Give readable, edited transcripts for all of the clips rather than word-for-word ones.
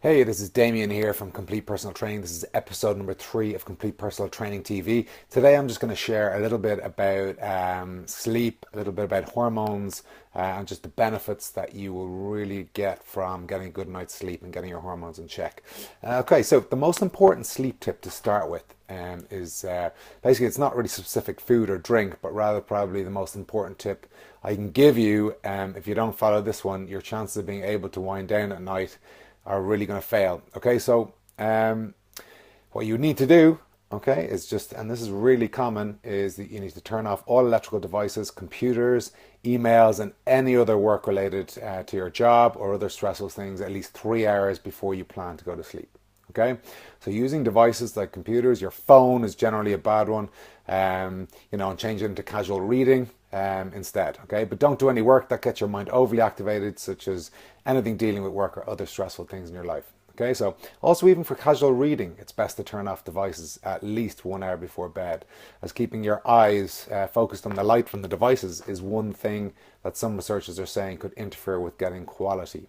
Hey, this is Damien here from Complete Personal Training. This is episode number 3 of Complete Personal Training TV. Today I'm just going to share a little bit about sleep, a little bit about hormones, and just the benefits that you will really get from getting a good night's sleep and getting your hormones in check. Okay, so the most important sleep tip to start with is basically it's not really specific food or drink, but rather probably the most important tip I can give you. If you don't follow this one, your chances of being able to wind down at night are really going to fail. Okay, so what you need to do, okay, is just, and this is really common, is that you need to turn off all electrical devices, computers, emails, and any other work related to your job or other stressful things at least 3 hours before you plan to go to sleep. Okay, so using devices like computers, your phone is generally a bad one, and change it into casual reading instead. Okay, but don't do any work that gets your mind overly activated, such as anything dealing with work or other stressful things in your life. Okay, so also even for casual reading, it's best to turn off devices at least 1 hour before bed, as keeping your eyes focused on the light from the devices is one thing that some researchers are saying could interfere with getting quality.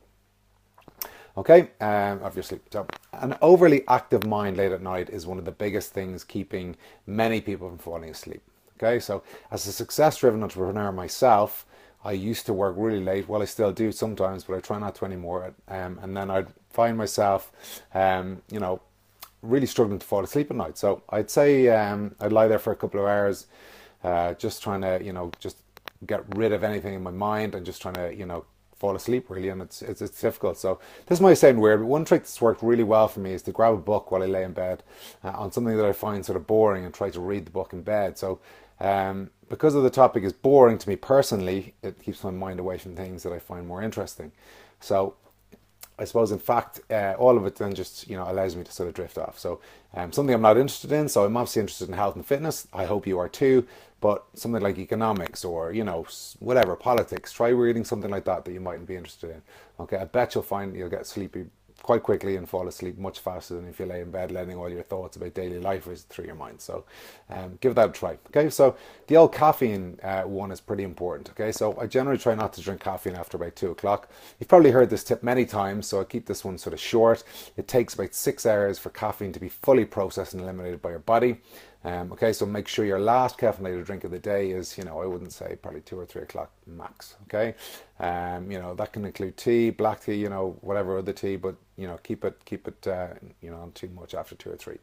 Okay, obviously. So, an overly active mind late at night is one of the biggest things keeping many people from falling asleep. Okay, so as a success-driven entrepreneur myself, I used to work really late. Well, I still do sometimes, but I try not to anymore. And then I'd find myself, really struggling to fall asleep at night. So I'd say I'd lie there for a couple of hours, just trying to, just get rid of anything in my mind and just trying to, fall asleep really, and it's difficult. So this might sound weird, but one trick that's worked really well for me is to grab a book while I lay in bed on something that I find sort of boring and try to read the book in bed. So because of the topic is boring to me personally, it keeps my mind away from things that I find more interesting. So I suppose, in fact, all of it then just allows me to sort of drift off. So something I'm not interested in. So I'm obviously interested in health and fitness. I hope you are too. But something like economics or whatever, politics. Try reading something like that you mightn't be interested in. Okay, I bet you'll find you'll get sleepy quite quickly and fall asleep much faster than if you lay in bed letting all your thoughts about daily life race through your mind. So give that a try. Okay, so the old caffeine one is pretty important. Okay, so I generally try not to drink caffeine after about 2 o'clock. You've probably heard this tip many times, so I keep this one sort of short. It takes about 6 hours for caffeine to be fully processed and eliminated by your body. Okay, so make sure your last caffeinated drink of the day is, I wouldn't say probably 2 or 3 o'clock max. Okay, that can include tea, black tea, whatever other tea, but keep it, not too much after 2 or 3.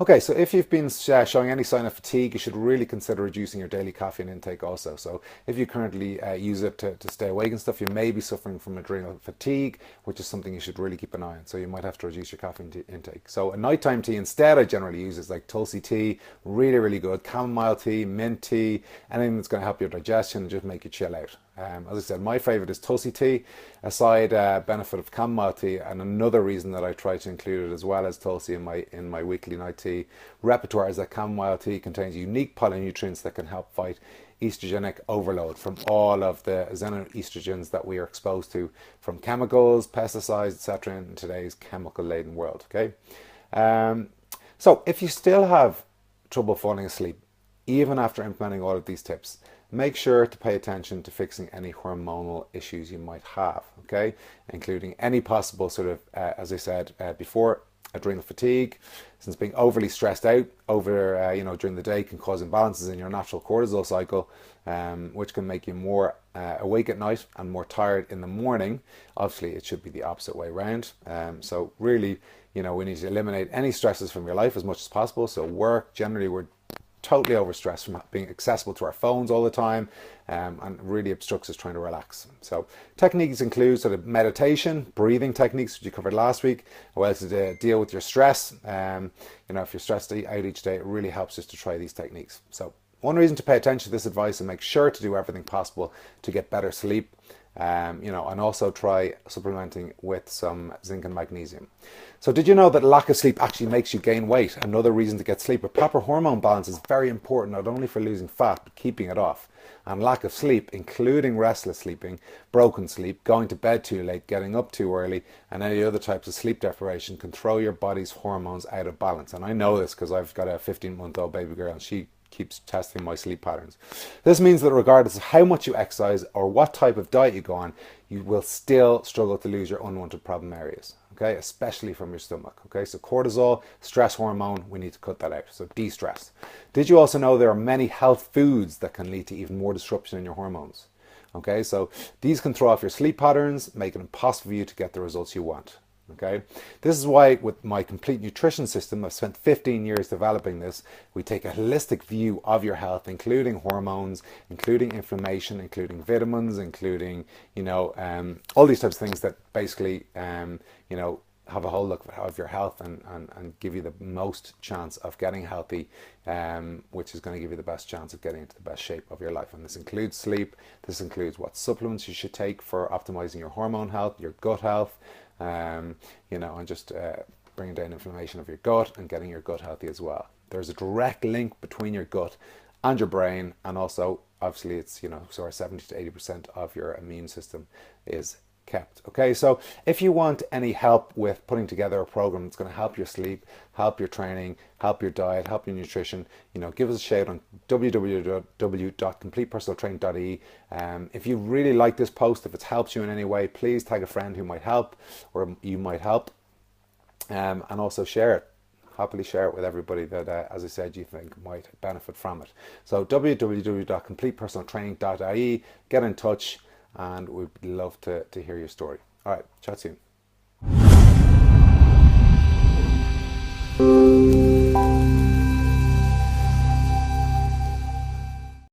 Okay, so if you've been showing any sign of fatigue, you should really consider reducing your daily caffeine intake also. So if you currently use it to stay awake and stuff, you may be suffering from adrenal fatigue, which is something you should really keep an eye on. So you might have to reduce your caffeine intake. So a nighttime tea instead I generally use is like Tulsi tea, really, really good. Chamomile tea, mint tea, anything that's going to help your digestion and just make you chill out. As I said, my favorite is Tulsi tea, a side benefit of chamomile tea, and another reason that I try to include it as well as Tulsi in my weekly night tea repertoire is that chamomile tea contains unique polynutrients that can help fight estrogenic overload from all of the xenoestrogens that we are exposed to from chemicals, pesticides, etc. in today's chemical-laden world. Okay, so if you still have trouble falling asleep, even after implementing all of these tips, make sure to pay attention to fixing any hormonal issues you might have, okay? Including any possible sort of, as I said before, adrenal fatigue, since being overly stressed out during the day can cause imbalances in your natural cortisol cycle, which can make you more awake at night and more tired in the morning. Obviously, it should be the opposite way around. So really, we need to eliminate any stresses from your life as much as possible. So work, generally we're totally overstressed from being accessible to our phones all the time, and really obstructs us trying to relax. So techniques include sort of meditation, breathing techniques, which you covered last week, as well as to deal with your stress. If you're stressed out each day, it really helps us to try these techniques. So one reason to pay attention to this advice and make sure to do everything possible to get better sleep, and also try supplementing with some zinc and magnesium. So did you know that lack of sleep actually makes you gain weight? Another reason to get sleep. A proper hormone balance is very important, not only for losing fat, but keeping it off. And lack of sleep, including restless sleeping, broken sleep, going to bed too late, getting up too early, and any other types of sleep deprivation can throw your body's hormones out of balance. And I know this because I've got a 15-month-old baby girl, and she keeps testing my sleep patterns. This means that regardless of how much you exercise or what type of diet you go on, you will still struggle to lose your unwanted problem areas, okay, especially from your stomach. Okay, so cortisol, stress hormone, we need to cut that out. So de-stress. Did you also know there are many health foods that can lead to even more disruption in your hormones? Okay, so these can throw off your sleep patterns, make it impossible for you to get the results you want. Okay, this is why with my complete nutrition system, I've spent 15 years developing this. We take a holistic view of your health, including hormones, including inflammation, including vitamins, including, all these types of things that basically, have a whole look of your health and give you the most chance of getting healthy, which is going to give you the best chance of getting into the best shape of your life. And this includes sleep. This includes what supplements you should take for optimizing your hormone health, your gut health, and just bringing down inflammation of your gut and getting your gut healthy as well. There's a direct link between your gut and your brain, and also obviously it's so 70 to 80% of your immune system is kept. Okay, so if you want any help with putting together a program that's going to help your sleep, help your training, help your diet, help your nutrition, give us a shout on www.completepersonaltraining.ie. If you really like this post, if it helps you in any way, please tag a friend who might help or you might help, and also share it. Happily share it with everybody that, as I said, you think might benefit from it. So www.completepersonaltraining.ie, get in touch, and we'd love to hear your story. All right, chat soon.